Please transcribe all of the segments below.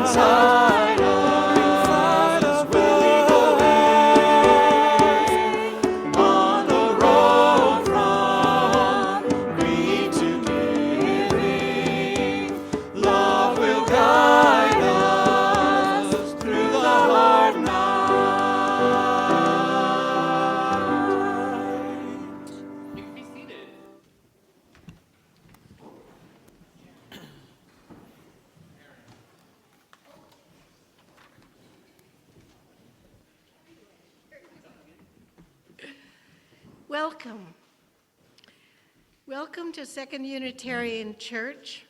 inside us will lead the way on the road from greed to giving. Love will guide us through the hard night. You can be seated. Welcome. Welcome to Second Unitarian Church.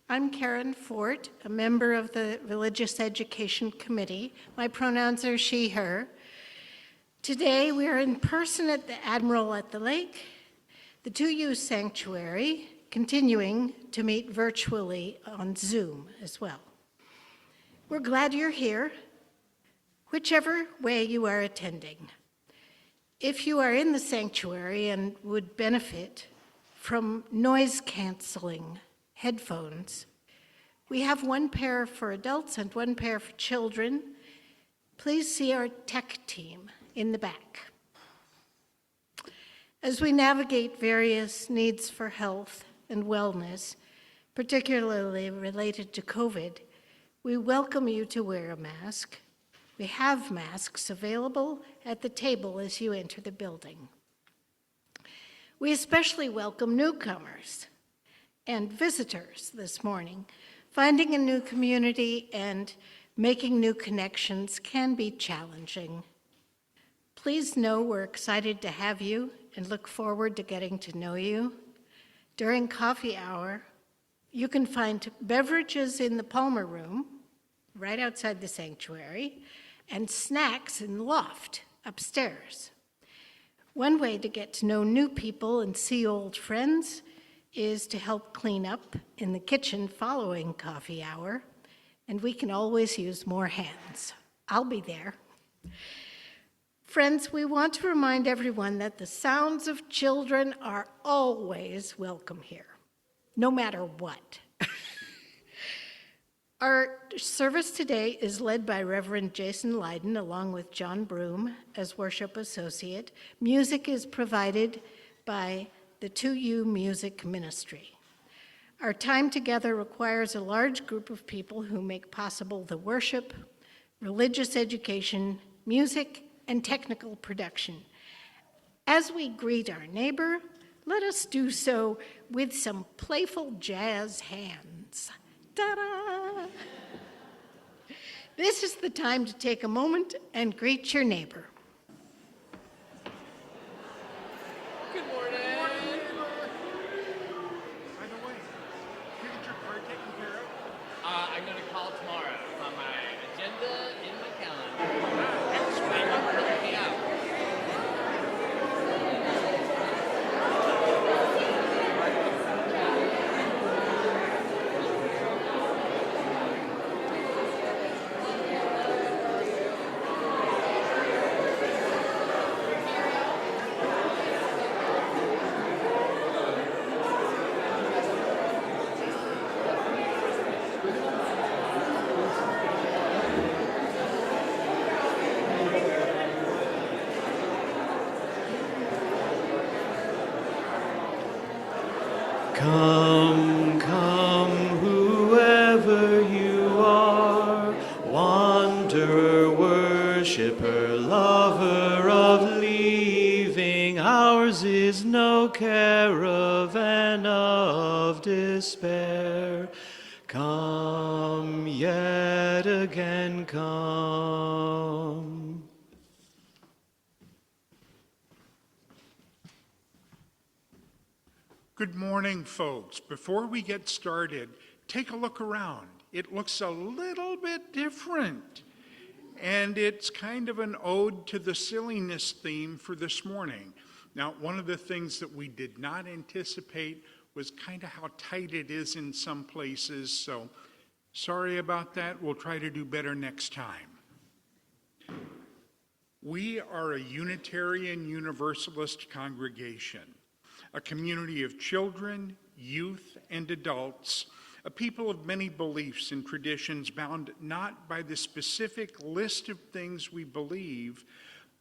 I'm Karen Fort, a member of the Religious Education Committee. My pronouns are she, her. Today we are in person at the Admiral at the Lake, the 2U Sanctuary, continuing to meet virtually on Zoom as well. We're glad you're here, whichever way you are attending. If you are in the sanctuary and would benefit from noise-canceling headphones, we have one pair for adults and one pair for children. Please see our tech team in the back. As we navigate various needs for health and wellness, particularly related to COVID, we welcome you to wear a mask. We have masks available at the table as you enter the building. We especially welcome newcomers and visitors this morning. Finding a new community and making new connections can be challenging. Please know we're excited to have you and look forward to getting to know you. During coffee hour, you can find beverages in the Palmer Room, right outside the sanctuary, and snacks in the loft upstairs. One way to get to know new people and see old friends is to help clean up in the kitchen following coffee hour, and we can always use more hands. I'll be there. Friends, we want to remind everyone that the sounds of children are always welcome here, no matter what. Our service today is led by Reverend Jason Lyndon, along with John Broom as worship associate. Music is provided by the 2U Music Ministry. Our time together requires a large group of people who make possible the worship, religious education, music, and technical production. As we greet our neighbor, let us do so with some playful jazz hands. Ta-da! This is the time to take a moment and greet your neighbor. Good morning. By the way, did you get your car taken care of? I'm going to call tomorrow. It's on my agenda in my calendar. Excellent. Thank you for letting me out. Come, come, whoever you are, wanderer, worshiper, lover of leaving, ours is no caravan of despair. Come, yet again come. Good morning, folks. Before we get started, take a look around. It looks a little bit different. And it's kind of an ode to the silliness theme for this morning. Now, one of the things that we did not anticipate was kind of how tight it is in some places, so sorry about that. We'll try to do better next time. We are a Unitarian Universalist congregation, a community of children, youth, and adults a people of many beliefs and traditions bound not by the specific list of things we believe,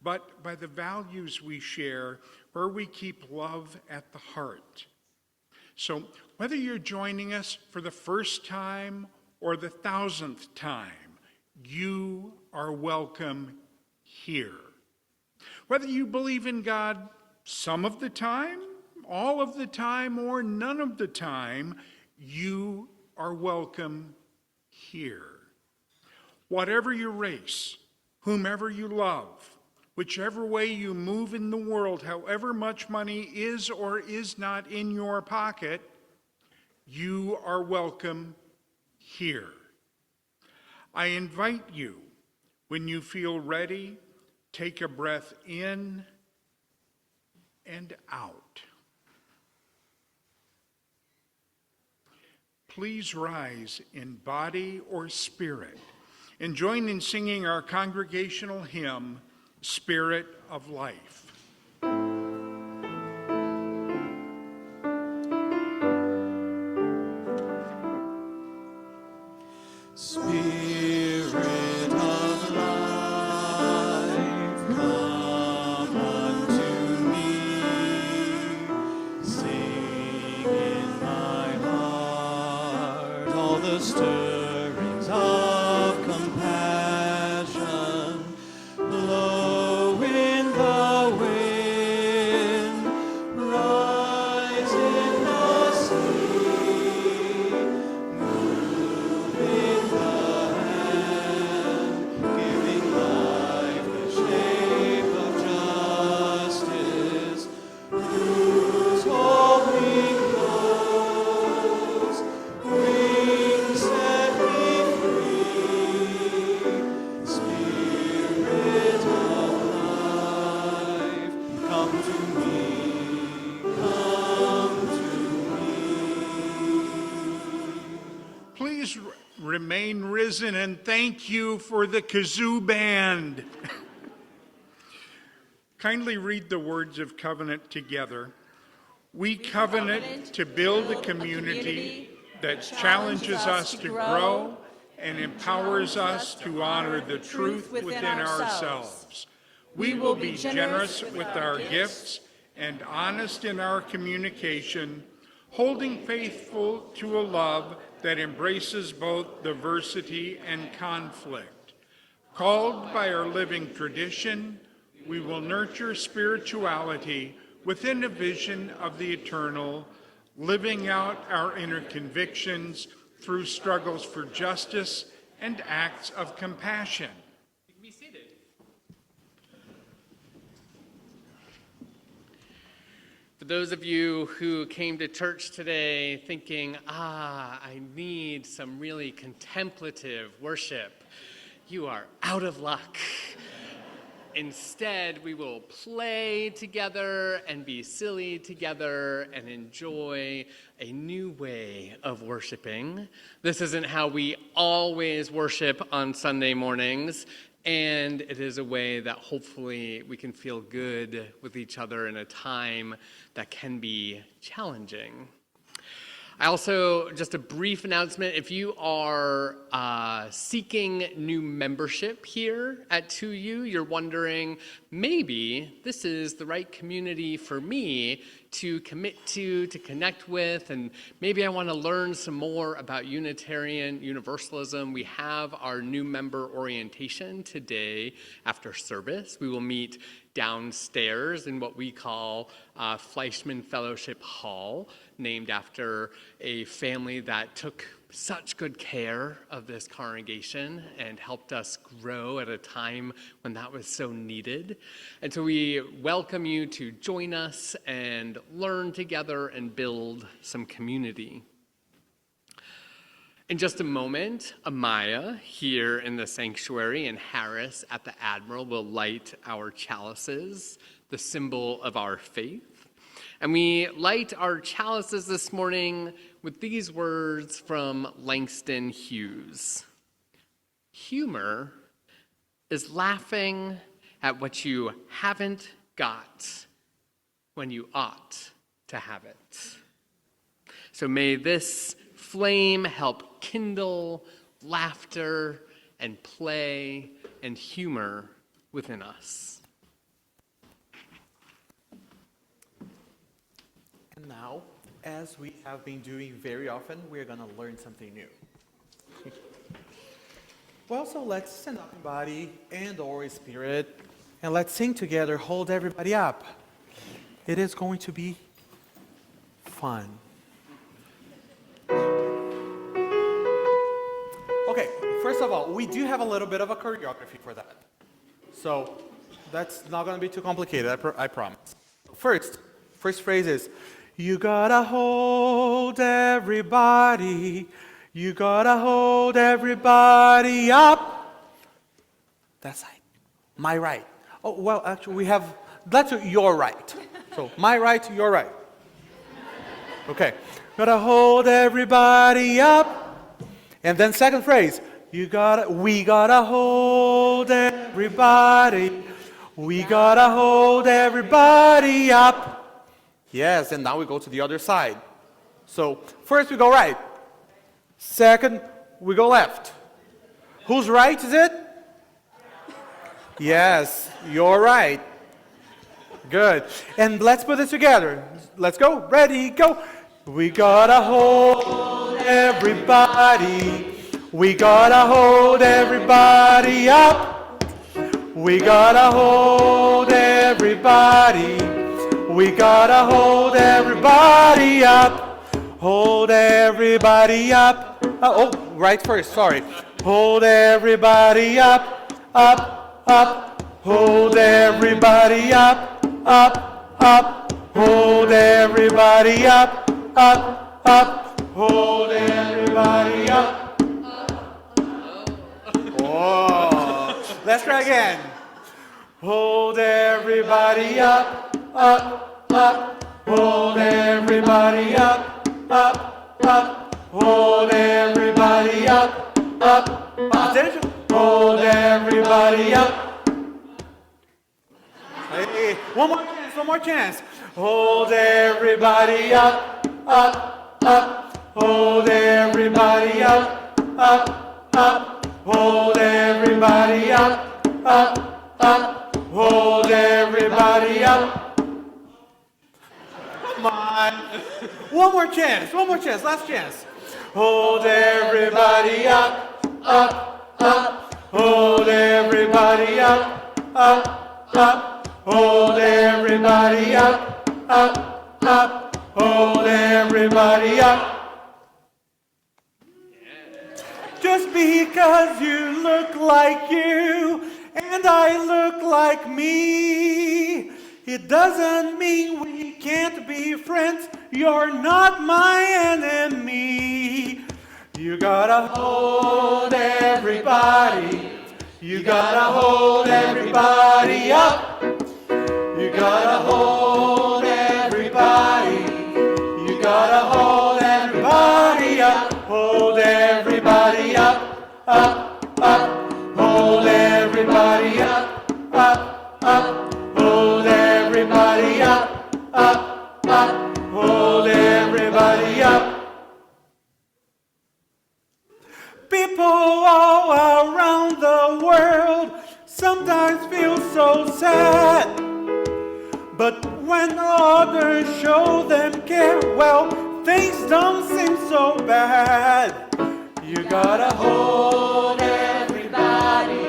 but by the values we share, where we keep love at the heart. So whether you're joining us for the first time or the 1,000th time, you are welcome here. Whether you believe in God some of the time, all of the time, or none of the time, you are welcome here. Whatever your race, whomever you love, whichever way you move in the world, however much money is or is not in your pocket, you are welcome here. I invite you, when you feel ready, take a breath in and out. Please rise in body or spirit and join in singing our congregational hymn, Spirit of Life. Spirit of life, come unto me. Sing in my heart all the stirrings of compassion. Blow in the wind, rise in the sea, move in the hand, giving life the shape of justice. Whose holy clothes, wings set me free. Spirit of life, come to me, come to me. Please remain risen, and thank you for the kazoo band. Kindly read the words of covenant together. We covenant to build a community that challenges us to grow and empowers us to honor the truth within ourselves. We will be generous with our gifts and honest in our communication, holding faithful to a love that embraces both diversity and conflict. Called by our living tradition, we will nurture spirituality within a vision of the eternal, living out our inner convictions through struggles for justice and acts of compassion. You can be seated. For those of you who came to church today thinking, I need some really contemplative worship, you are out of luck. Instead, we will play together and be silly together and enjoy a new way of worshiping. This isn't how we always worship on Sunday mornings, and it is a way that hopefully we can feel good with each other in a time that can be challenging. I also, just a brief announcement, if you are seeking new membership here at 2U, you're wondering, maybe this is the right community for me to commit to connect with, and maybe I want to learn some more about Unitarian Universalism. We have our new member orientation today after service. We will meet downstairs in what we call Fleischman Fellowship Hall, named after a family that took such good care of this congregation and helped us grow at a time when that was so needed. And so we welcome you to join us and learn together and build some community. In just a moment, Amaya here in the sanctuary and Harris at the Admiral will light our chalices, the symbol of our faith. And we light our chalices this morning with these words from Langston Hughes. Humor is laughing at what you haven't got when you ought to have it. So may this flame help kindle laughter and play and humor within us. And now, as we have been doing very often, we're going to learn something new. Well, so let's stand up in body and or spirit, and let's sing together, Hold Everybody Up. It is going to be fun. Okay, first of all, we do have a little bit of a choreography for that. So that's not going to be too complicated, I promise. First phrase is, you gotta hold everybody. You gotta hold everybody up. That's right. My right. Oh, well, actually, we have, that's your right. So, my right, your right. Okay. Gotta hold everybody up. And then second phrase, we gotta hold everybody. We gotta hold everybody up. Yes, and now we go to the other side. So, first we go right. Second, we go left. Whose right is it? Yes, you're right. Good. And let's put this together. Let's go. Ready, go. We gotta hold everybody. We gotta hold everybody up. We gotta hold everybody. We gotta hold everybody up. Hold everybody up. Right first, sorry. Hold everybody up, up, up. Hold everybody up, up, up. Hold everybody up, up, up. Hold everybody up. Whoa. Let's try again. Hold everybody up, up, up. Hold everybody up, up, up. Hold everybody up, up, up. Hold everybody up. Hey, one more chance. Hold everybody up, up, up. Hold everybody up, up, up. Hold everybody up, up, up. Hold everybody up. Come on. One more chance, last chance. Hold everybody up, up, up. Hold everybody up, up, up. Hold everybody up, up, up. Hold everybody up. Just because you look like you and I look like me, it doesn't mean we can't be friends. You're not my enemy. You gotta hold everybody. You gotta hold everybody up. You gotta hold everybody. You gotta hold everybody up. Hold everybody up, up, up. Hold everybody up, up, up. Hold everybody up, up, up. Hold everybody up. People all around the world sometimes feel so sad. But when others show them care, well, things don't seem so bad. You gotta hold everybody.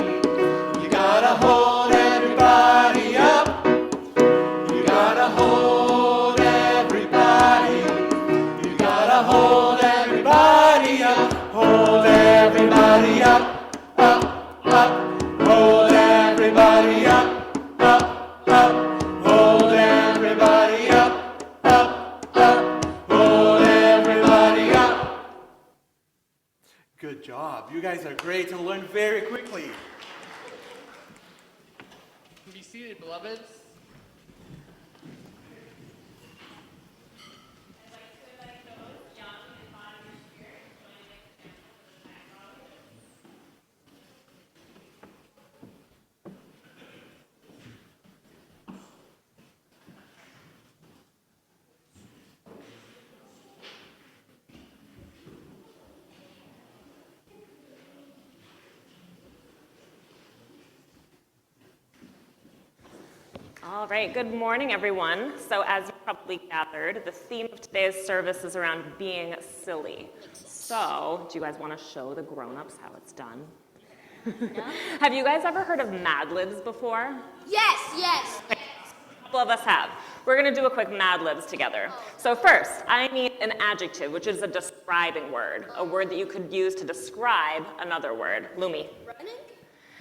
You gotta hold everybody up. You gotta hold everybody. You gotta hold everybody up. Hold everybody up, up, up. Hold everybody up, up, up. Hold everybody up, up, up. Hold everybody up. Good job. You guys are great and learn very quickly. Be seated, beloveds. All right, good morning, everyone. So as you probably gathered, the theme of today's service is around being silly. So, do you guys want to show the grown-ups how it's done? No? Have you guys ever heard of Mad Libs before? Yes. A couple of us have. We're going to do a quick Mad Libs together. So first, I need an adjective, which is a describing word, a word that you could use to describe another word. Lumi. Running?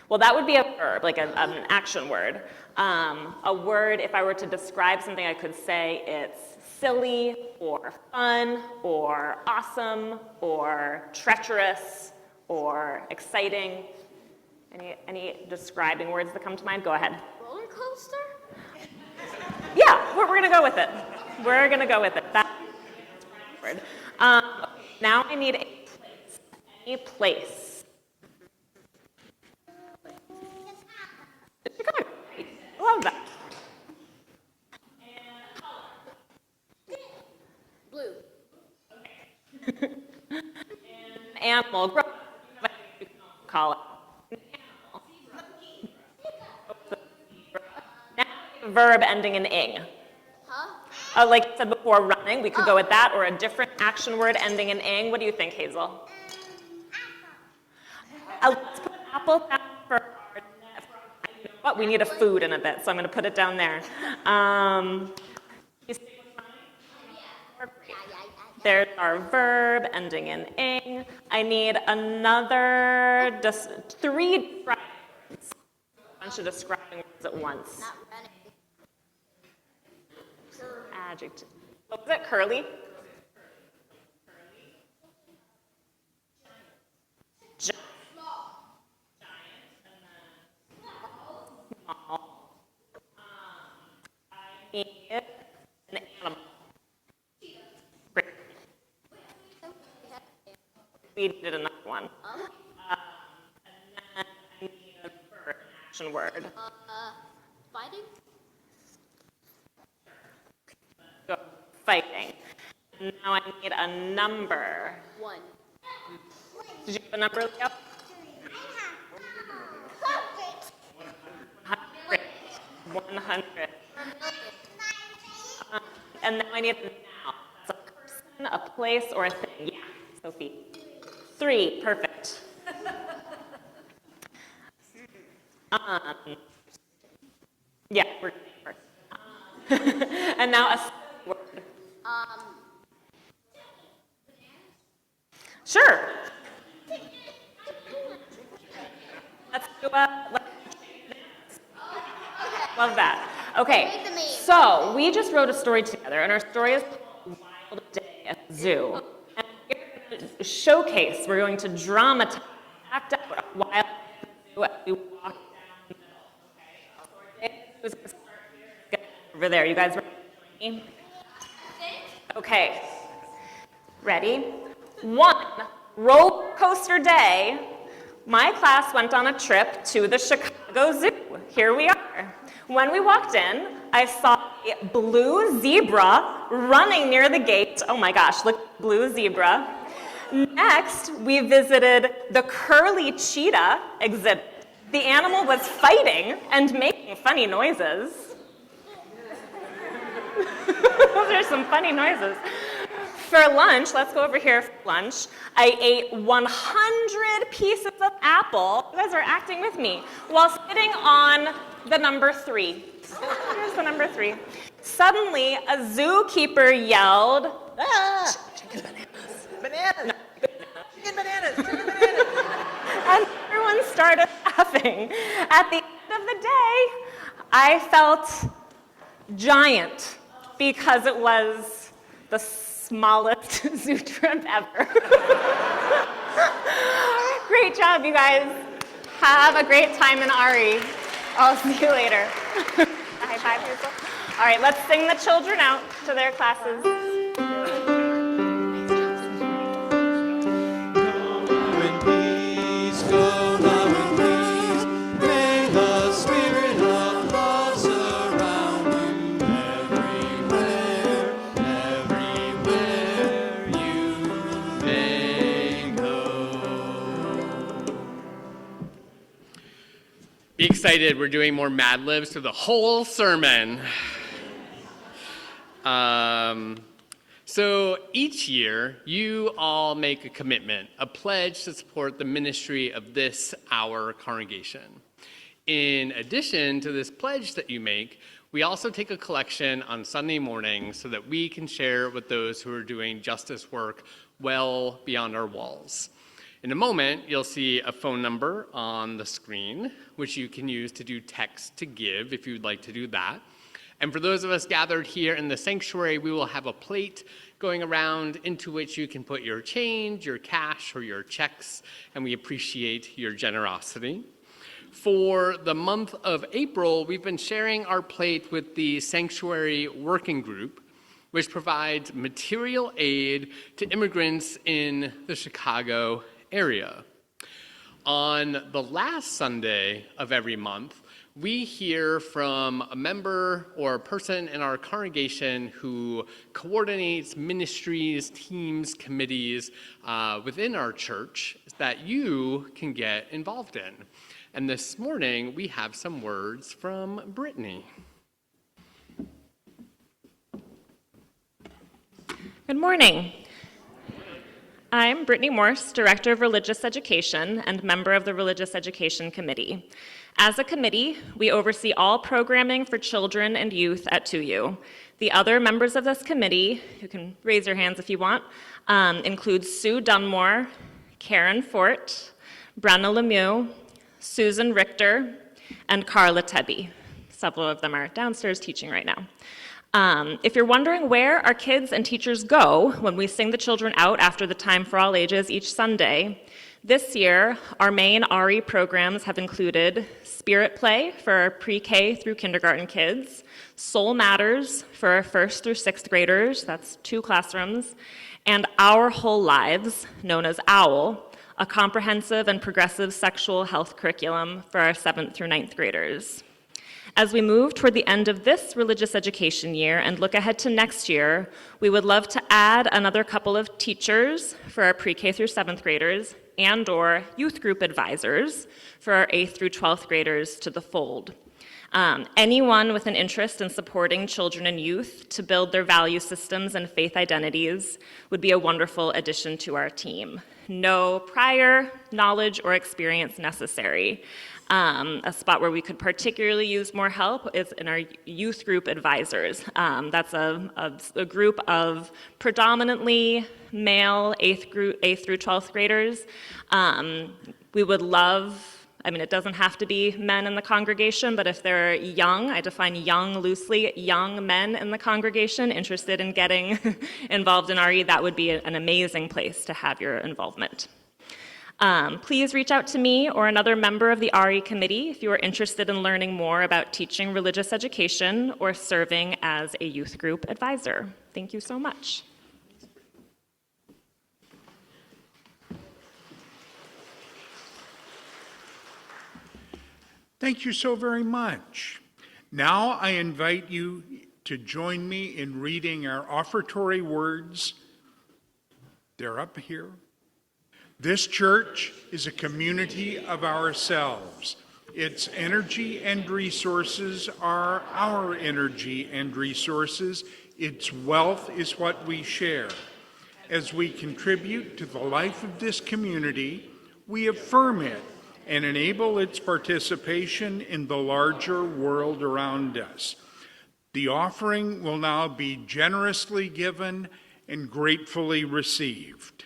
Well, that would be a verb, like an action word. A word, if I were to describe something, I could say it's silly, or fun, or awesome, or treacherous, or exciting. Any describing words that come to mind? Go ahead. Roller coaster? Yeah, we're going to go with it. We're going to go with it. That's a word. Now I need a place. Any place. Chicago. Love that. Blue. Animal. Call it. Now, verb ending in ing. Huh? Like I said before, running. We could go with that, or a different action word ending in ing. What do you think, Hazel? Let's put apple down for. You know what? We need a food in a bit, so I'm going to put it down there. You stay with mine? There's our verb ending in ing. I need another, three describing words. A bunch of describing words at once. Not running. Adjective. What was it? Curly? Giant. Small. I need an animal. Great. We needed another one. And then I need a verb, an action word. Fighting? Go. Fighting. Now I need a number. 1. Did you have a number, Leo? 100. And now I need a noun. It's a person, a place, or a thing. Yeah, Sophie. 3, perfect. Yeah, we're doing it first. And now a word. Sure. Let's do love that. Okay, so we just wrote a story together, and our story is called Wild Day at the Zoo. And we're going to showcase, we're going to dramatize, act out a wild day at the zoo as we walk down the middle. Okay, so our day at the zoo is going to start over there. You guys ready? Okay, ready? 1, roller coaster day. My class went on a trip to the Chicago Zoo. Here we are. When we walked in, I saw a blue zebra running near the gate. Oh my gosh, look, blue zebra. Next, we visited the curly cheetah exhibit. The animal was fighting and making funny noises. Those are some funny noises. For lunch, let's go over here for lunch. I ate 100 pieces of apple. You guys are acting with me. While sitting on the number 3. Here's the number 3. Suddenly, a zookeeper yelled, "Ah! Chicken bananas. Bananas. No, chicken bananas. Chicken bananas." And everyone started laughing. At the end of the day, I felt giant because it was the smallest zoo trip ever. Great job, you guys. Have a great time in Ari. I'll see you later. High five, Hazel. All right, let's sing the children out to their classes. Be excited, we're doing more Mad Libs through the whole sermon. So each year, you all make a commitment, a pledge to support the ministry of this, our congregation. In addition to this pledge that you make, we also take a collection on Sunday morning so that we can share with those who are doing justice work well beyond our walls. In a moment, you'll see a phone number on the screen, which you can use to do text to give if you'd like to do that. And for those of us gathered here in the sanctuary, we will have a plate going around into which you can put your change, your cash, or your checks, and we appreciate your generosity. For the month of April, we've been sharing our plate with the Sanctuary Working Group, which provides material aid to immigrants in the Chicago area. On the last Sunday of every month, we hear from a member or a person in our congregation who coordinates ministries, teams, committees within our church that you can get involved in. And this morning, we have some words from Brittany. Good morning. I'm Brittany Morse, Director of Religious Education and member of the Religious Education Committee. As a committee, we oversee all programming for children and youth at 2U. The other members of this committee, you can raise your hands if you want, include Sue Dunmore, Karen Fort, Brenna Lemieux, Susan Richter, and Carla Tebby. Several of them are downstairs teaching right now. If you're wondering where our kids and teachers go when we sing the children out after the Time for All Ages each Sunday, this year, our main RE programs have included Spirit Play for our pre-K through kindergarten kids, Soul Matters for our 1st through 6th graders, that's 2 classrooms, and Our Whole Lives, known as OWL, a comprehensive and progressive sexual health curriculum for our 7th through 9th graders. As we move toward the end of this religious education year and look ahead to next year, we would love to add another couple of teachers for our pre-K through 7th graders and/or youth group advisors for our 8th through 12th graders to the fold. Anyone with an interest in supporting children and youth to build their value systems and faith identities would be a wonderful addition to our team. No prior knowledge or experience necessary. A spot where we could particularly use more help is in our youth group advisors. That's a group of predominantly male 8th through 12th graders. We would love, it doesn't have to be men in the congregation, but if they're young, I define young loosely, young men in the congregation interested in getting involved in RE, that would be an amazing place to have your involvement. Please reach out to me or another member of the RE committee if you are interested in learning more about teaching religious education or serving as a youth group advisor. Thank you so much. Thank you so very much. Now I invite you to join me in reading our offertory words. They're up here. This church is a community of ourselves. Its energy and resources are our energy and resources. Its wealth is what we share. As we contribute to the life of this community, we affirm it and enable its participation in the larger world around us. The offering will now be generously given and gratefully received.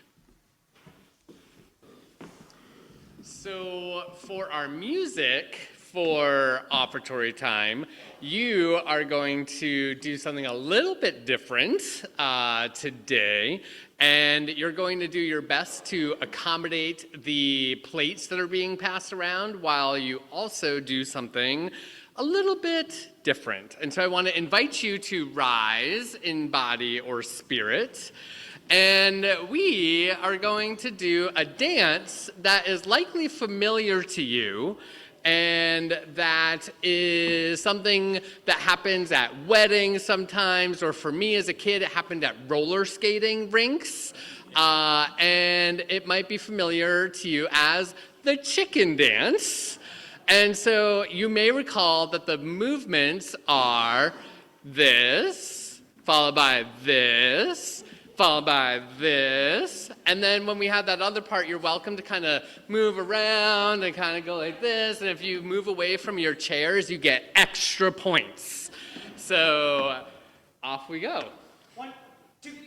So for our music for offertory time, you are going to do something a little bit different today, and you're going to do your best to accommodate the plates that are being passed around while you also do something a little bit different. And so I want to invite you to rise in body or spirit. And we are going to do a dance that is likely familiar to you, and that is something that happens at weddings sometimes, or for me as a kid, it happened at roller skating rinks. And it might be familiar to you as the chicken dance. And so you may recall that the movements are this, followed by this, followed by this. And then when we have that other part, you're welcome to kind of move around and kind of go like this. And if you move away from your chairs, you get extra points. So off we go. 1, 2, 2.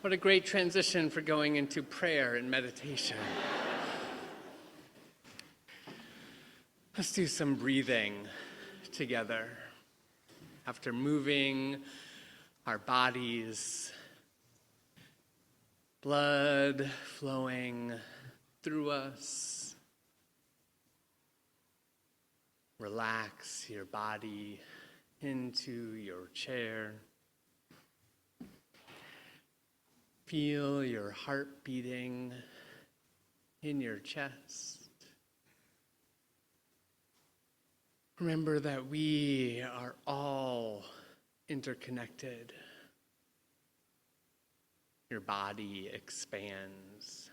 What a great transition for going into prayer and meditation. Let's do some breathing together. After moving our bodies, blood flowing through us. Relax your body into your chair. Feel your heart beating in your chest. Remember that we are all interconnected. Your body expands,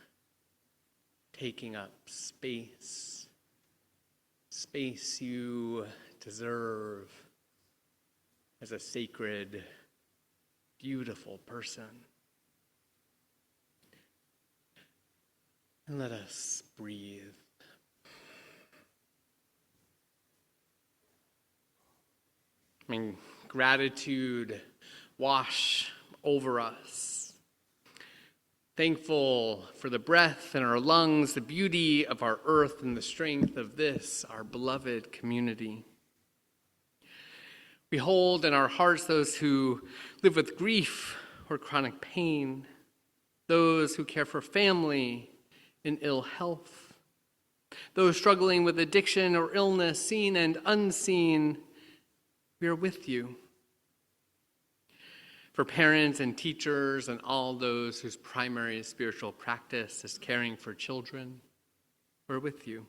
taking up space, space you deserve as a sacred, beautiful person. And let us breathe. Gratitude wash over us. Thankful for the breath in our lungs, the beauty of our earth, and the strength of this, our beloved community. We hold in our hearts those who live with grief or chronic pain, those who care for family in ill health, those struggling with addiction or illness, seen and unseen. We are with you. For parents and teachers and all those whose primary spiritual practice is caring for children, we're with you.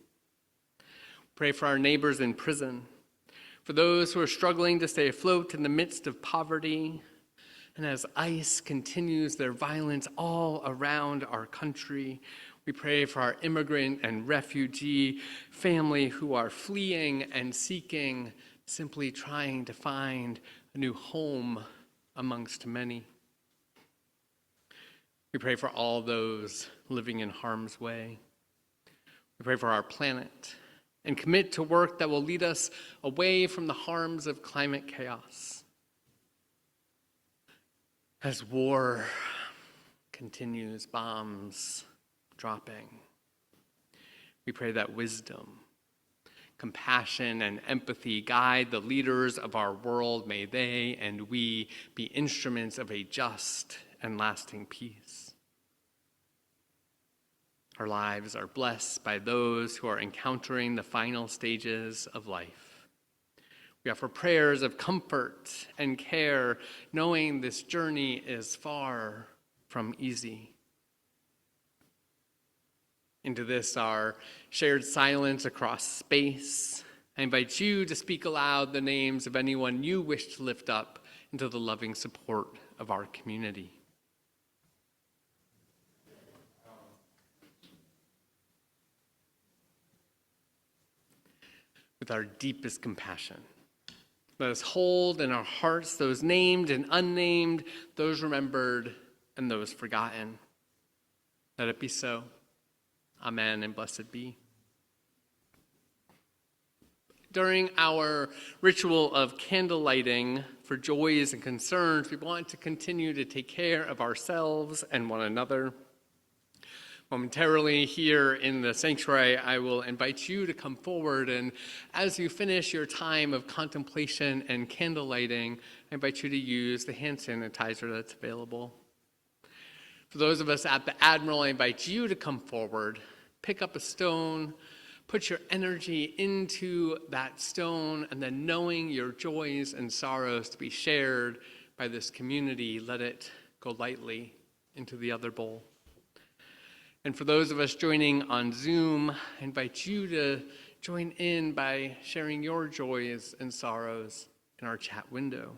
Pray for our neighbors in prison, for those who are struggling to stay afloat in the midst of poverty, and as ICE continues their violence all around our country, we pray for our immigrant and refugee family who are fleeing and seeking, simply trying to find a new home amongst many. We pray for all those living in harm's way. We pray for our planet and commit to work that will lead us away from the harms of climate chaos. As war continues, bombs dropping, we pray that wisdom, compassion, and empathy guide the leaders of our world. May they and we be instruments of a just and lasting peace. Our lives are blessed by those who are encountering the final stages of life. We offer prayers of comfort and care, knowing this journey is far from easy. Into this, our shared silence across space, I invite you to speak aloud the names of anyone you wish to lift up into the loving support of our community. with our deepest compassion. Let us hold in our hearts those named and unnamed, those remembered and those forgotten. Let it be so. Amen and blessed be. During our ritual of candle lighting for joys and concerns, we want to continue to take care of ourselves and one another. Momentarily here in the sanctuary, I will invite you to come forward, and as you finish your time of contemplation and candle lighting, I invite you to use the hand sanitizer that's available. For those of us at the Admiral, I invite you to come forward, pick up a stone, put your energy into that stone, and then knowing your joys and sorrows to be shared by this community, let it go lightly into the other bowl. And for those of us joining on Zoom, I invite you to join in by sharing your joys and sorrows in our chat window.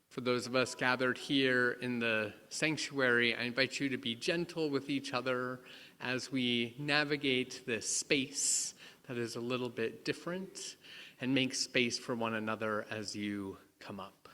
For those of us gathered here in the sanctuary, I invite you to be gentle with each other as we navigate this space that is a little bit different, and make space for one another as you come up.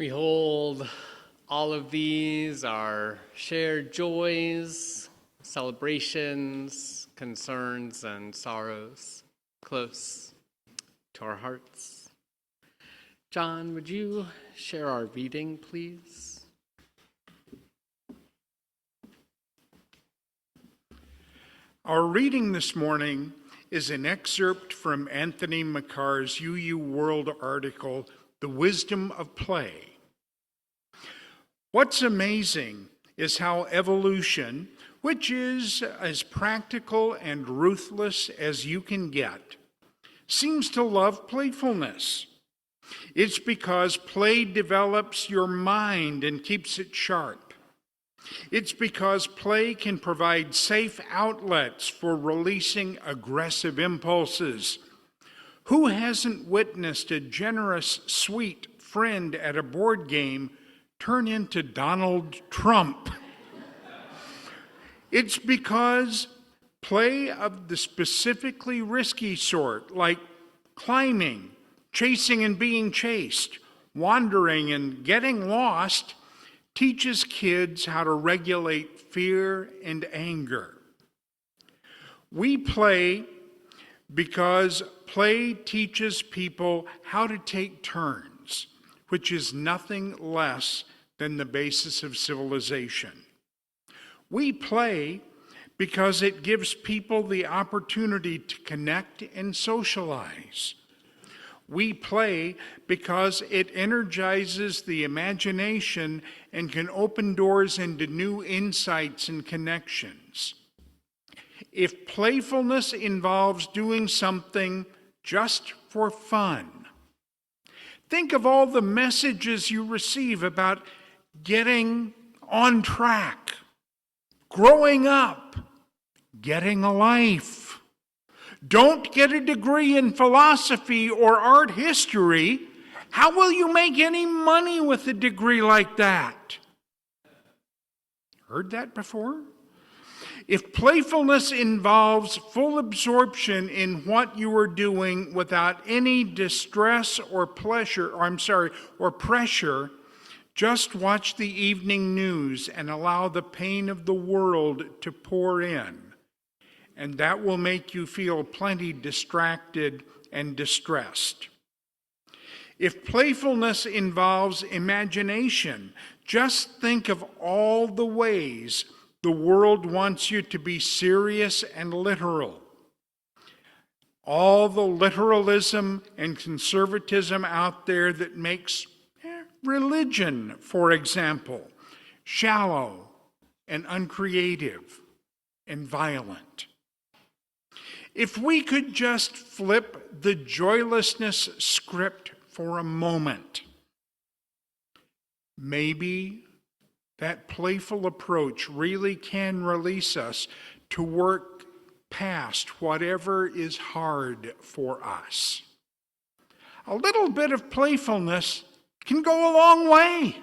We hold all of these, our shared joys, celebrations, concerns, and sorrows, close to our hearts. John, would you share our reading, please? Our reading this morning is an excerpt from Anthony McCarr's UU World article, The Wisdom of Play. What's amazing is how evolution, which is as practical and ruthless as you can get, seems to love playfulness. It's because play develops your mind and keeps it sharp. It's because play can provide safe outlets for releasing aggressive impulses. Who hasn't witnessed a generous, sweet friend at a board game turn into Donald Trump? It's because play of the specifically risky sort, like climbing, chasing and being chased, wandering and getting lost, teaches kids how to regulate fear and anger. We play because play teaches people how to take turns, which is nothing less than the basis of civilization. We play because it gives people the opportunity to connect and socialize. We play because it energizes the imagination and can open doors into new insights and connections. If playfulness involves doing something just for fun, think of all the messages you receive about getting on track, growing up, getting a life. Don't get a degree in philosophy or art history. How will you make any money with a degree like that? Heard that before? If playfulness involves full absorption in what you are doing without any distress or pressure, just watch the evening news and allow the pain of the world to pour in. And that will make you feel plenty distracted and distressed. If playfulness involves imagination, just think of all the ways the world wants you to be serious and literal. All the literalism and conservatism out there that makes religion, for example, shallow and uncreative and violent. If we could just flip the joylessness script for a moment, maybe that playful approach really can release us to work past whatever is hard for us. A little bit of playfulness can go a long way.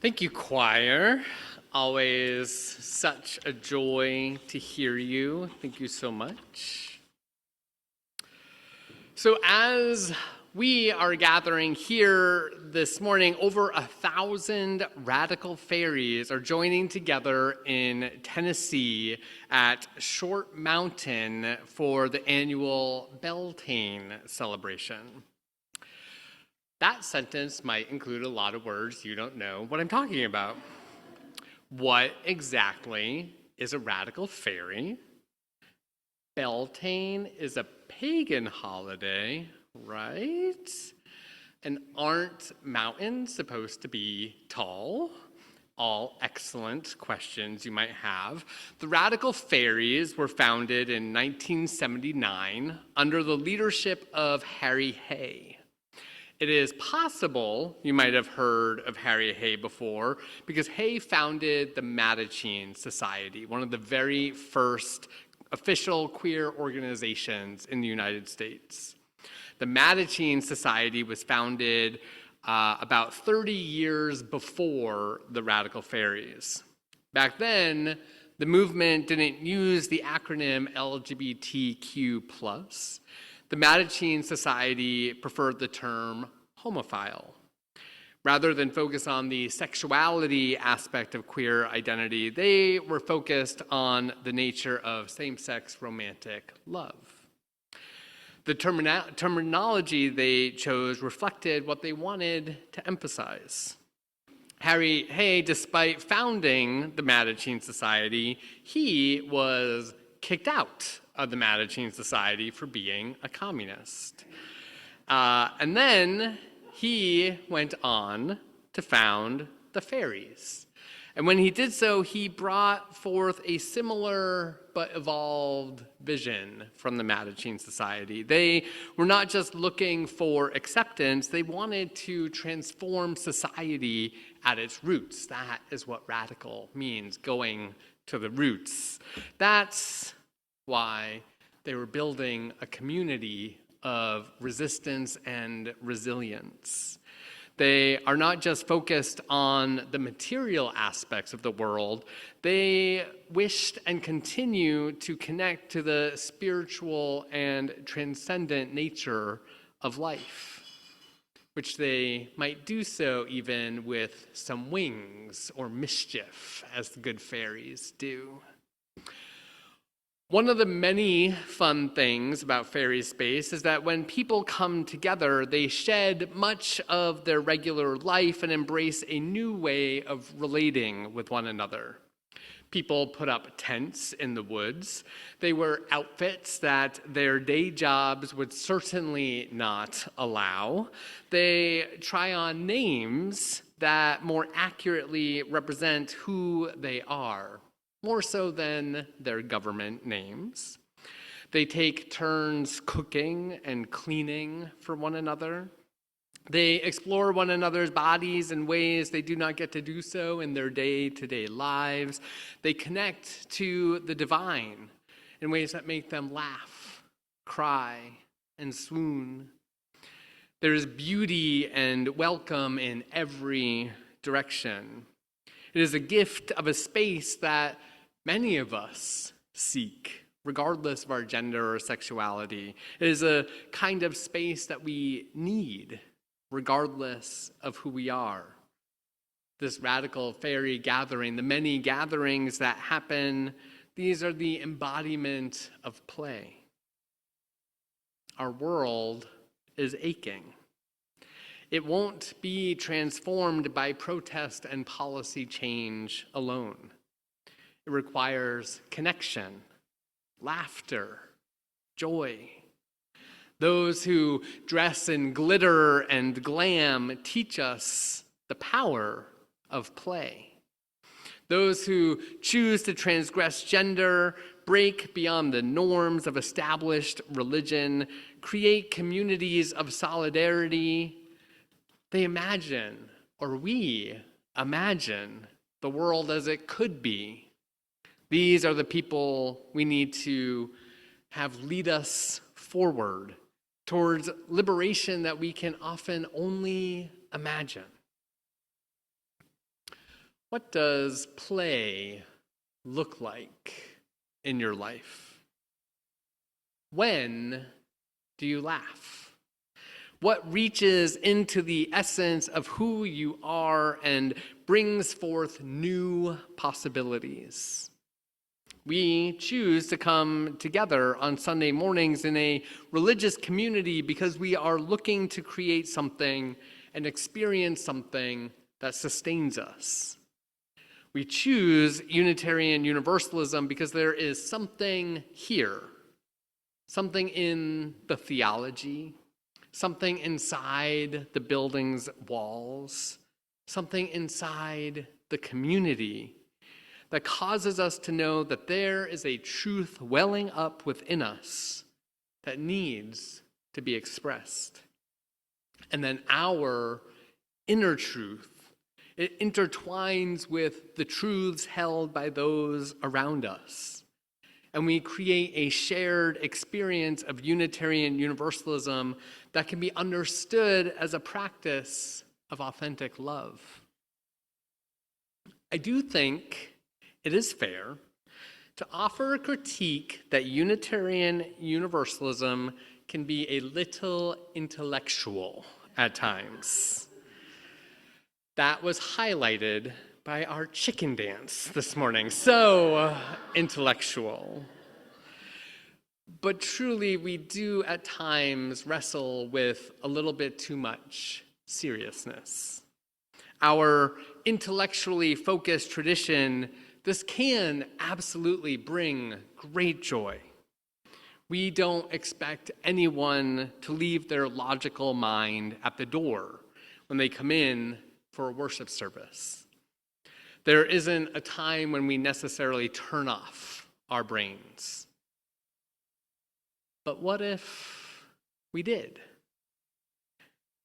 Thank you, choir. Always such a joy to hear you. Thank you so much. So as we are gathering here this morning, over 1,000 radical fairies are joining together in Tennessee at Short Mountain for the annual Beltane celebration. That sentence might include a lot of words you don't know what I'm talking about. What exactly is a radical fairy? Beltane is a pagan holiday, right? And aren't mountains supposed to be tall? All excellent questions you might have. The Radical Fairies were founded in 1979 under the leadership of Harry Hay. It is possible you might have heard of Harry Hay before because Hay founded the Mattachine Society, one of the very first official queer organizations in the United States. The Mattachine Society was founded about 30 years before the Radical Fairies. Back then, the movement didn't use the acronym LGBTQ+. The Mattachine Society preferred the term homophile. Rather than focus on the sexuality aspect of queer identity, they were focused on the nature of same-sex romantic love. The terminology they chose reflected what they wanted to emphasize. Harry Hay, despite founding the Mattachine Society, he was kicked out of the Mattachine Society for being a communist. And then he went on to found the Fairies. And when he did so, he brought forth a similar but evolved vision from the Mattachine Society. They were not just looking for acceptance, they wanted to transform society at its roots. That is what radical means, going to the roots. That's why they were building a community of resistance and resilience. They are not just focused on the material aspects of the world, they wished and continue to connect to the spiritual and transcendent nature of life, which they might do so even with some wings or mischief, as the good fairies do. One of the many fun things about fairy space is that when people come together, they shed much of their regular life and embrace a new way of relating with one another. People put up tents in the woods. They wear outfits that their day jobs would certainly not allow. They try on names that more accurately represent who they are, more so than their government names. They take turns cooking and cleaning for one another. They explore one another's bodies in ways they do not get to do so in their day-to-day lives. They connect to the divine in ways that make them laugh, cry, and swoon. There is beauty and welcome in every direction. It is a gift of a space that many of us seek, regardless of our gender or sexuality. It is a kind of space that we need, regardless of who we are. This radical fairy gathering, the many gatherings that happen, these are the embodiment of play. Our world is aching. It won't be transformed by protest and policy change alone. It requires connection, laughter, joy. Those who dress in glitter and glam teach us the power of play. Those who choose to transgress gender, break beyond the norms of established religion, create communities of solidarity. They imagine, or we imagine, the world as it could be. These are the people we need to have lead us forward towards liberation that we can often only imagine. What does play look like in your life? When do you laugh? What reaches into the essence of who you are and brings forth new possibilities? We choose to come together on Sunday mornings in a religious community because we are looking to create something and experience something that sustains us. We choose Unitarian Universalism because there is something here, something in the theology, something inside the building's walls, something inside the community that causes us to know that there is a truth welling up within us that needs to be expressed. And then our inner truth, it intertwines with the truths held by those around us. And we create a shared experience of Unitarian Universalism that can be understood as a practice of authentic love. I do think it is fair to offer a critique that Unitarian Universalism can be a little intellectual at times. That was highlighted by our chicken dance this morning. So intellectual. But truly, we do at times wrestle with a little bit too much seriousness. Our intellectually focused tradition, this can absolutely bring great joy. We don't expect anyone to leave their logical mind at the door when they come in for a worship service. There isn't a time when we necessarily turn off our brains. But what if we did?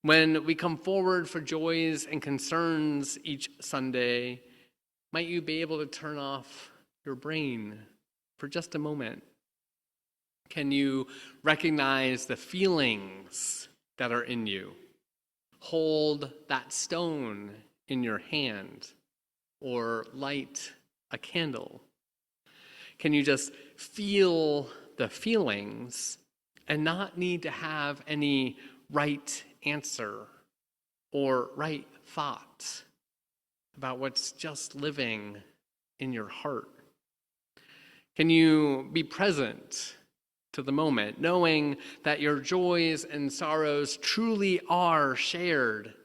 When we come forward for joys and concerns each Sunday, might you be able to turn off your brain for just a moment? Can you recognize the feelings that are in you? Hold that stone in your hand or light a candle? Can you just feel the feelings and not need to have any right answer or right thought about what's just living in your heart? Can you be present to the moment, knowing that your joys and sorrows truly are shared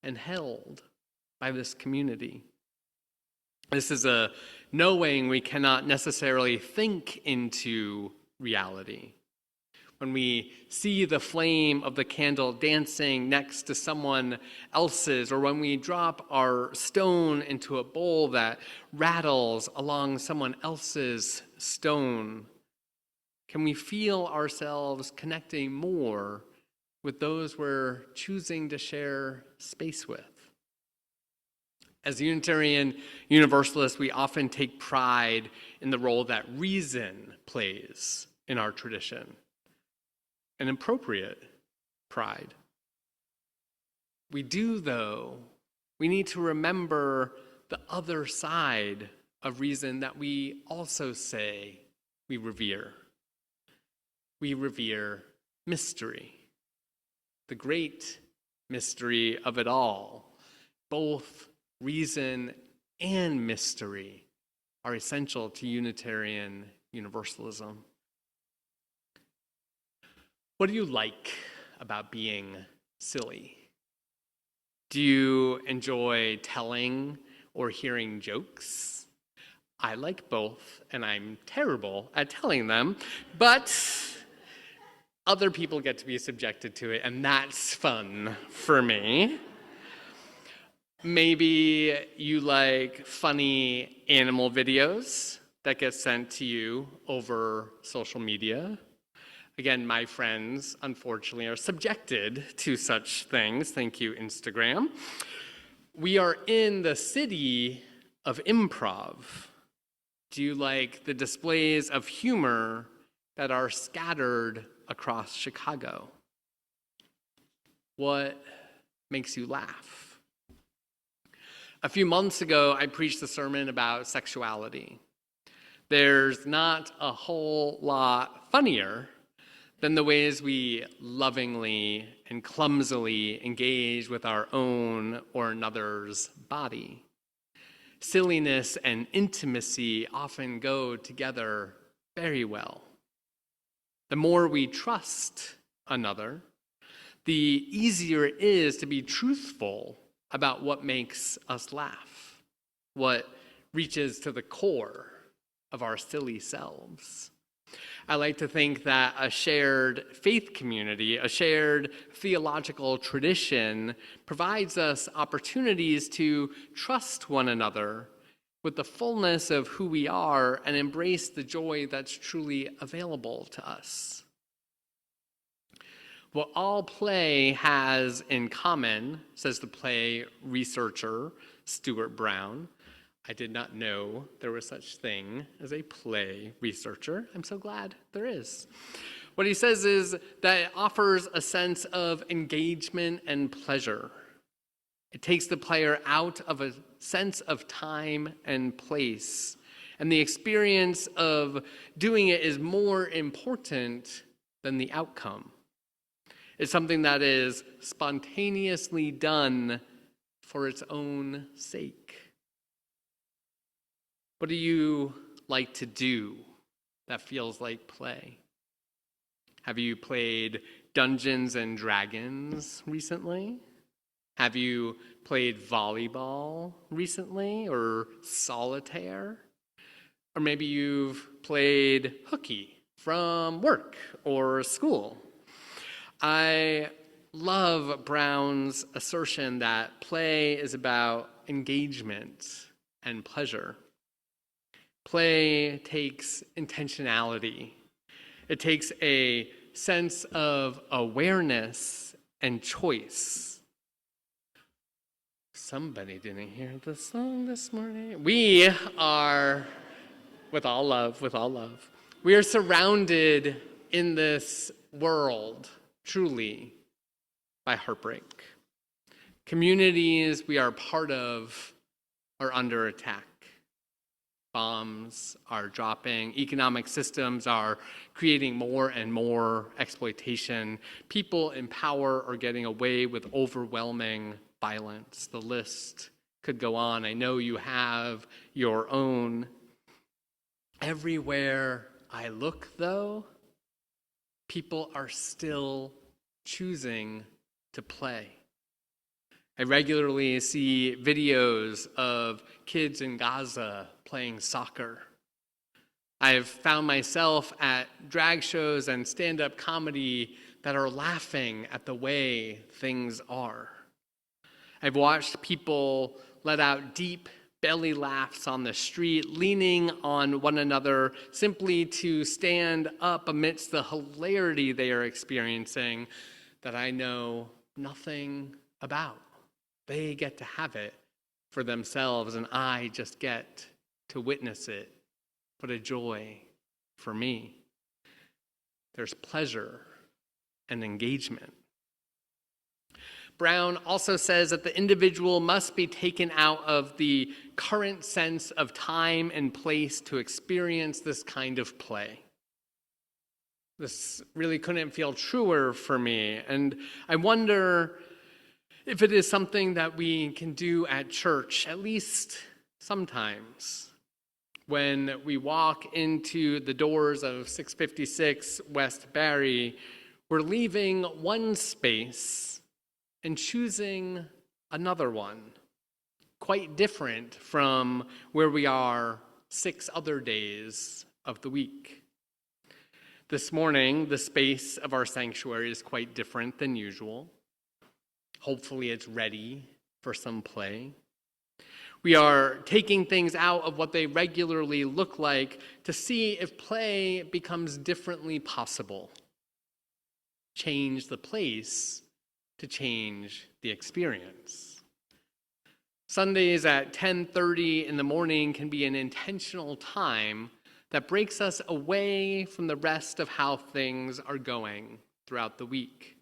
and held by this community? This is a knowing we cannot necessarily think into reality. When we see the flame of the candle dancing next to someone else's, or when we drop our stone into a bowl that rattles along someone else's stone, can we feel ourselves connecting more with those we're choosing to share space with? As Unitarian Universalists, we often take pride in the role that reason plays in our tradition. An appropriate pride. We do, though, we need to remember the other side of reason that we also say we revere. We revere mystery, the great mystery of it all. Both reason and mystery are essential to Unitarian Universalism. What do you like about being silly? Do you enjoy telling or hearing jokes? I like both, and I'm terrible at telling them, but other people get to be subjected to it, and that's fun for me. Maybe you like funny animal videos that get sent to you over social media. Again, my friends, unfortunately, are subjected to such things. Thank you, Instagram. We are in the city of improv. Do you like the displays of humor that are scattered across Chicago? What makes you laugh? A few months ago, I preached a sermon about sexuality. There's not a whole lot funnier than the ways we lovingly and clumsily engage with our own or another's body. Silliness and intimacy often go together very well. The more we trust another, the easier it is to be truthful about what makes us laugh, what reaches to the core of our silly selves. I like to think that a shared faith community, a shared theological tradition, provides us opportunities to trust one another with the fullness of who we are and embrace the joy that's truly available to us. What all play has in common, says the play researcher Stuart Brown. I did not know there was such thing as a play researcher. I'm so glad there is. What he says is that it offers a sense of engagement and pleasure. It takes the player out of a sense of time and place, and the experience of doing it is more important than the outcome. It's something that is spontaneously done for its own sake. What do you like to do that feels like play? Have you played Dungeons and Dragons recently? Have you played volleyball recently, or solitaire? Or maybe you've played hooky from work or school. I love Brown's assertion that play is about engagement and pleasure. Play takes intentionality. It takes a sense of awareness and choice. Somebody didn't hear the song this morning. We are, with all love, we are surrounded in this world, truly, by heartbreak. Communities we are part of are under attack. Bombs are dropping. Economic systems are creating more and more exploitation. People in power are getting away with overwhelming violence. The list could go on. I know you have your own. Everywhere I look, though, people are still choosing to play. I regularly see videos of kids in Gaza playing soccer. I've found myself at drag shows and stand-up comedy that are laughing at the way things are. I've watched people let out deep belly laughs on the street, leaning on one another simply to stand up amidst the hilarity they are experiencing that I know nothing about. They get to have it for themselves, and I just get to witness it. What a joy for me. There's pleasure and engagement. Brown also says that the individual must be taken out of the current sense of time and place to experience this kind of play. This really couldn't feel truer for me, and I wonder if it is something that we can do at church, at least sometimes. When we walk into the doors of 656 West Barry, we're leaving one space and choosing another one, quite different from where we are 6 other days of the week. This morning, the space of our sanctuary is quite different than usual. Hopefully it's ready for some play. We are taking things out of what they regularly look like to see if play becomes differently possible. Change the place to change the experience. Sundays at 10:30 in the morning can be an intentional time that breaks us away from the rest of how things are going throughout the week.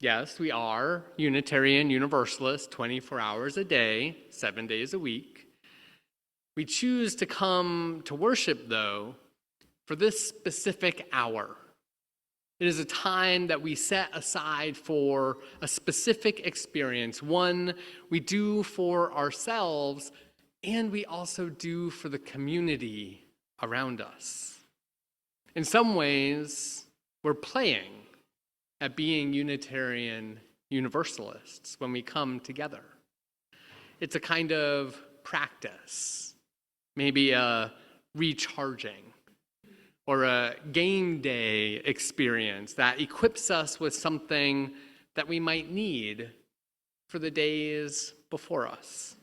Yes, we are Unitarian Universalists 24 hours a day, 7 days a week. We choose to come to worship, though, for this specific hour. It is a time that we set aside for a specific experience, one we do for ourselves, and we also do for the community around us. In some ways, we're playing at being Unitarian Universalists when we come together. It's a kind of practice, maybe a recharging, or a game day experience that equips us with something that we might need for the days before us.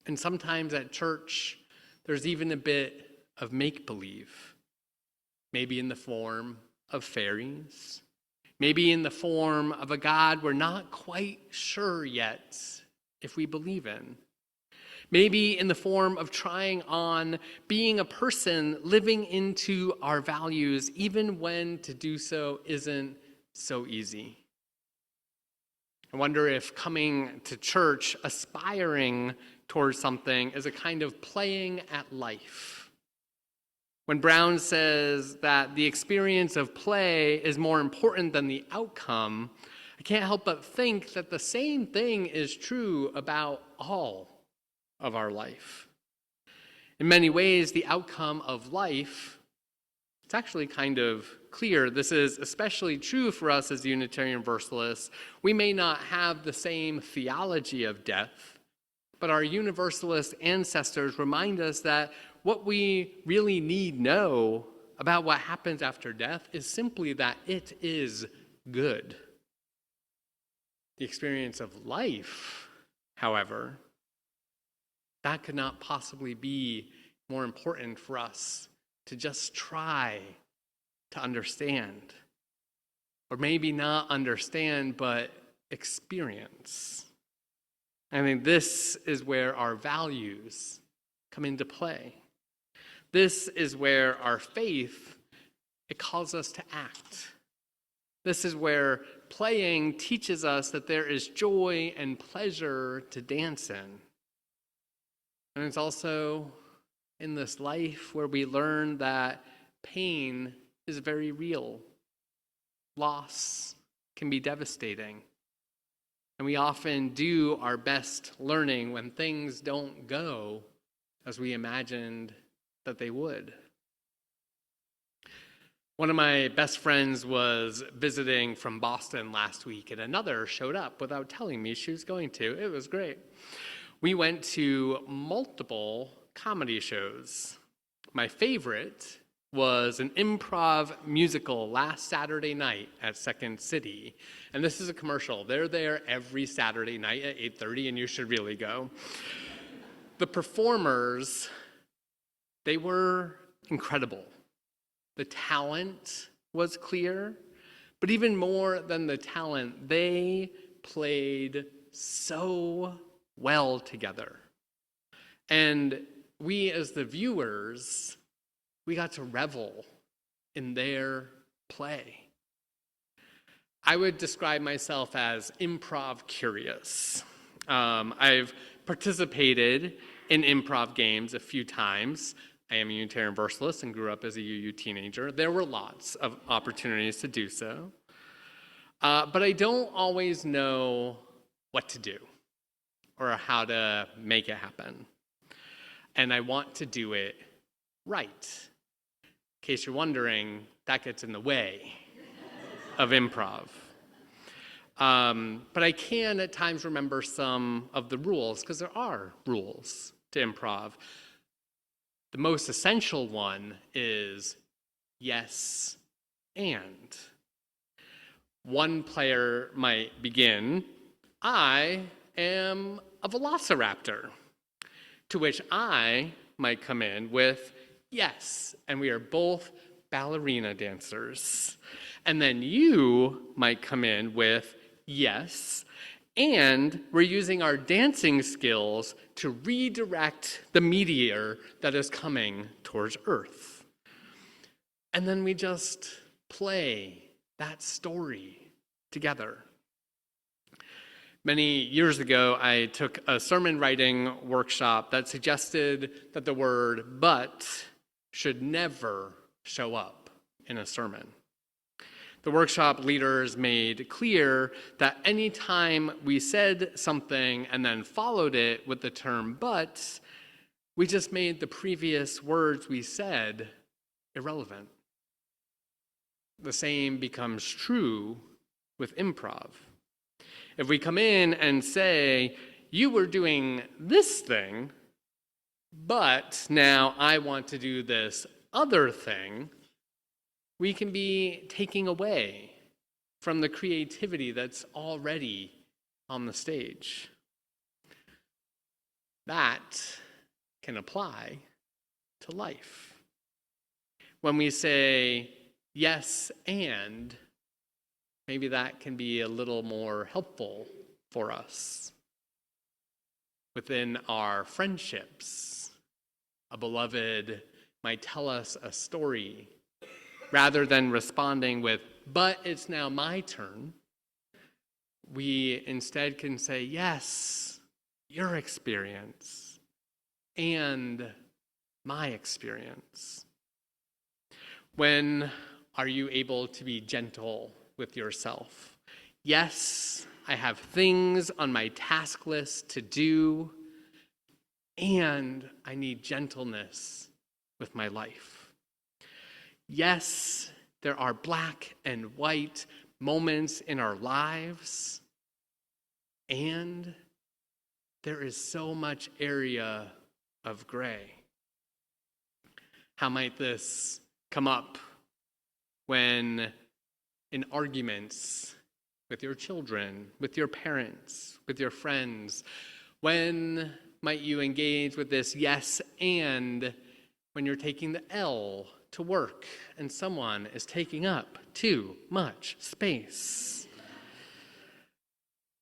And sometimes at church, there's even a bit of make-believe, maybe in the form of fairies, maybe in the form of a God we're not quite sure yet if we believe in. Maybe in the form of trying on being a person living into our values, even when to do so isn't so easy. I wonder if coming to church, aspiring towards something, is a kind of playing at life. When Brown says that the experience of play is more important than the outcome, I can't help but think that the same thing is true about all of our life. In many ways, the outcome of life, it's actually kind of clear. This is especially true for us as Unitarian Universalists. We may not have the same theology of death, but our Universalist ancestors remind us that what we really need know about what happens after death is simply that it is good. The experience of life, however, that could not possibly be more important for us to just try to understand. Or maybe not understand, but experience. I think this is where our values come into play. This is where our faith, it calls us to act. This is where playing teaches us that there is joy and pleasure to dance in. And it's also in this life where we learn that pain is very real. Loss can be devastating. And we often do our best learning when things don't go as we imagined that they would. One of my best friends was visiting from Boston last week, and another showed up without telling me she was going to. It was great. We went to multiple comedy shows. My favorite was an improv musical last Saturday night at Second City. And this is a commercial. They're there every Saturday night at 8:30, and you should really go. The performers, they were incredible. The talent was clear, but even more than the talent, they played so well together. And we as the viewers, we got to revel in their play. I would describe myself as improv curious. I've participated in improv games a few times. I am a Unitarian Universalist and grew up as a UU teenager. There were lots of opportunities to do so. But I don't always know what to do or how to make it happen. And I want to do it right. In case you're wondering, that gets in the way of improv. But I can at times remember some of the rules, because there are rules to improv. The most essential one is yes and. One player might begin, I am a velociraptor, to which I might come in with yes, and we are both ballerina dancers. And then you might come in with yes, and we're using our dancing skills to redirect the meteor that is coming towards Earth. And then we just play that story together. Many years ago, I took a sermon writing workshop that suggested that the word but should never show up in a sermon. The workshop leaders made clear that any time we said something and then followed it with the term but, we just made the previous words we said irrelevant. The same becomes true with improv. If we come in and say, you were doing this thing, but now I want to do this other thing, we can be taking away from the creativity that's already on the stage. That can apply to life. When we say yes and, maybe that can be a little more helpful for us. Within our friendships, a beloved might tell us a story. Rather than responding with, but it's now my turn, we instead can say, yes, your experience and my experience. When are you able to be gentle with yourself? Yes, I have things on my task list to do, and I need gentleness with my life. Yes, there are black and white moments in our lives, and there is so much area of gray. How might this come up when in arguments with your children, with your parents, with your friends? When might you engage with this yes and when you're taking the L to work and someone is taking up too much space?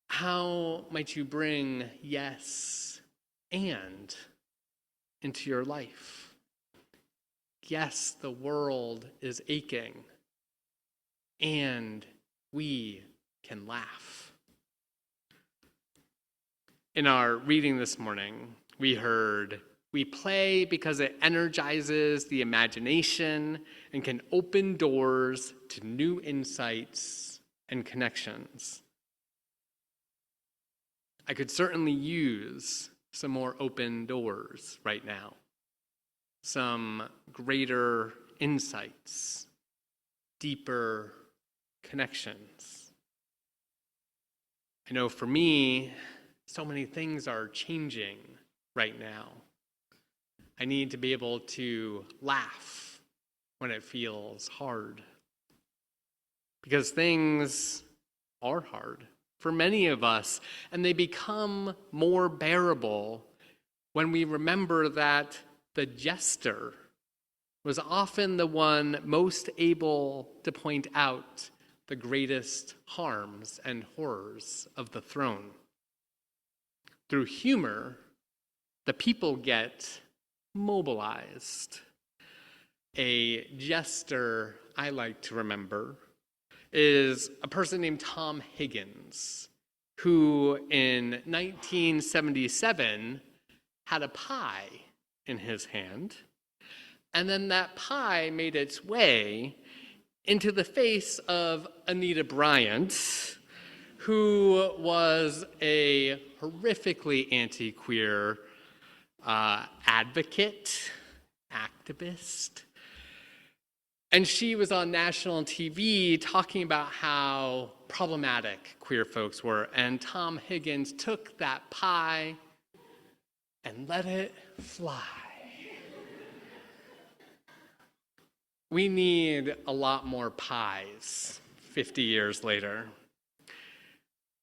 How might you bring yes and into your life? Yes, the world is aching, and we can laugh. In our reading this morning, we heard, we play because it energizes the imagination and can open doors to new insights and connections. I could certainly use some more open doors right now, some greater insights, deeper connections. I know for me, so many things are changing right now. I need to be able to laugh when it feels hard, because things are hard for many of us, and they become more bearable when we remember that the jester was often the one most able to point out the greatest harms and horrors of the throne. Through humor, the people get mobilized. A jester I like to remember is a person named Tom Higgins, who in 1977 had a pie in his hand, and then that pie made its way into the face of Anita Bryant, who was a horrifically anti-queer advocate, activist. And she was on national TV talking about how problematic queer folks were. And Tom Higgins took that pie and let it fly. We need a lot more pies 50 years later.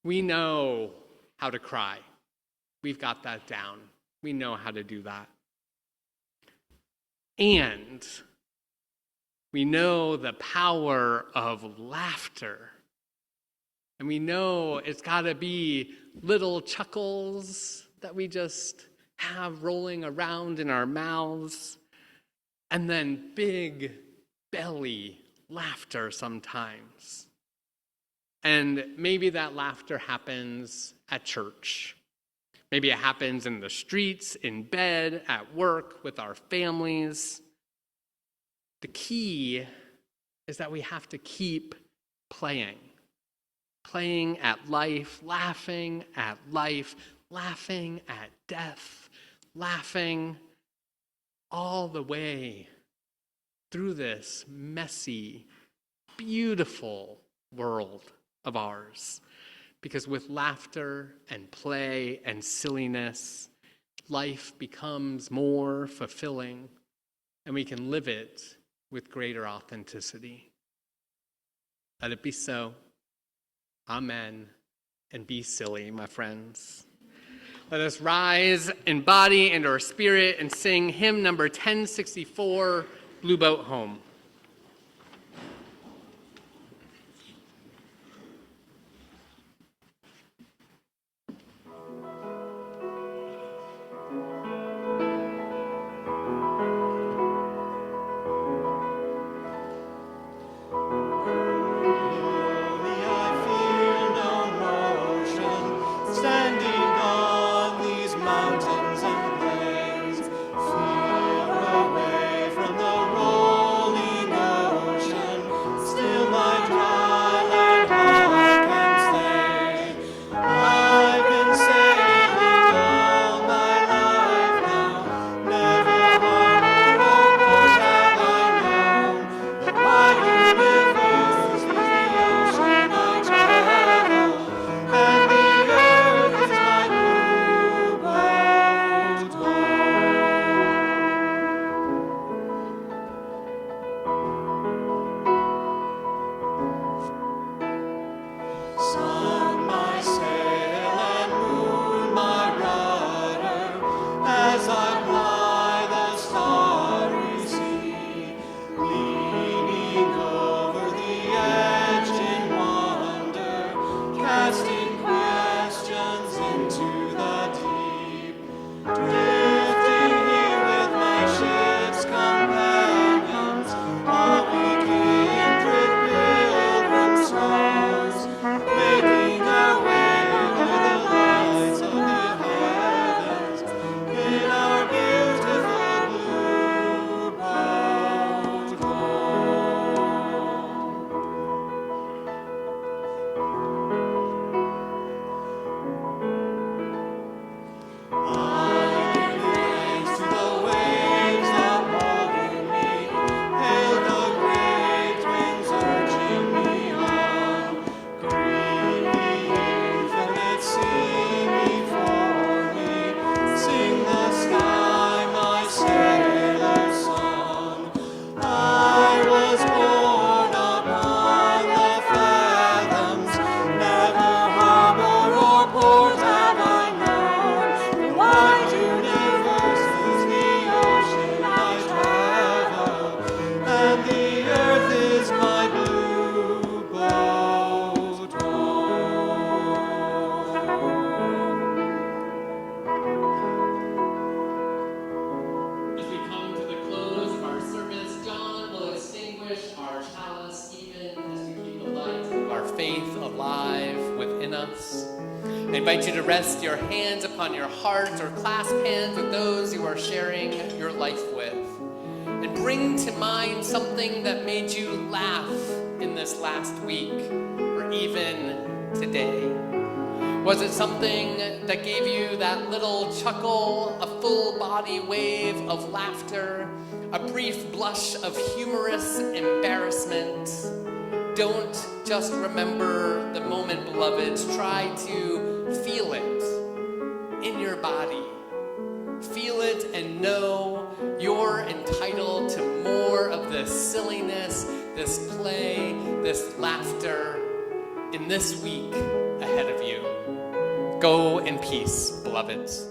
We know how to cry. We've got that down. We know how to do that. And we know the power of laughter. And we know it's got to be little chuckles that we just have rolling around in our mouths, and then big belly laughter sometimes. And maybe that laughter happens at church. Maybe it happens in the streets, in bed, at work, with our families. The key is that we have to keep playing at life, laughing at life, laughing at death, laughing all the way through this messy, beautiful world of ours. Because with laughter and play and silliness, life becomes more fulfilling, and we can live it with greater authenticity. Let it be so. Amen. And be silly, my friends. Let us rise in body and our spirit and sing hymn number 1064, Blue Boat Home. I invite you to rest your hands upon your heart or clasp hands with those you are sharing your life with. And bring to mind something that made you laugh in this last week or even today. Was it something that gave you that little chuckle, a full body wave of laughter, a brief blush of humorous embarrassment? Don't just remember the moment, beloveds. Try to feel it in your body. Feel it and know you're entitled to more of this silliness, this play, this laughter in this week ahead of you. Go in peace, beloveds.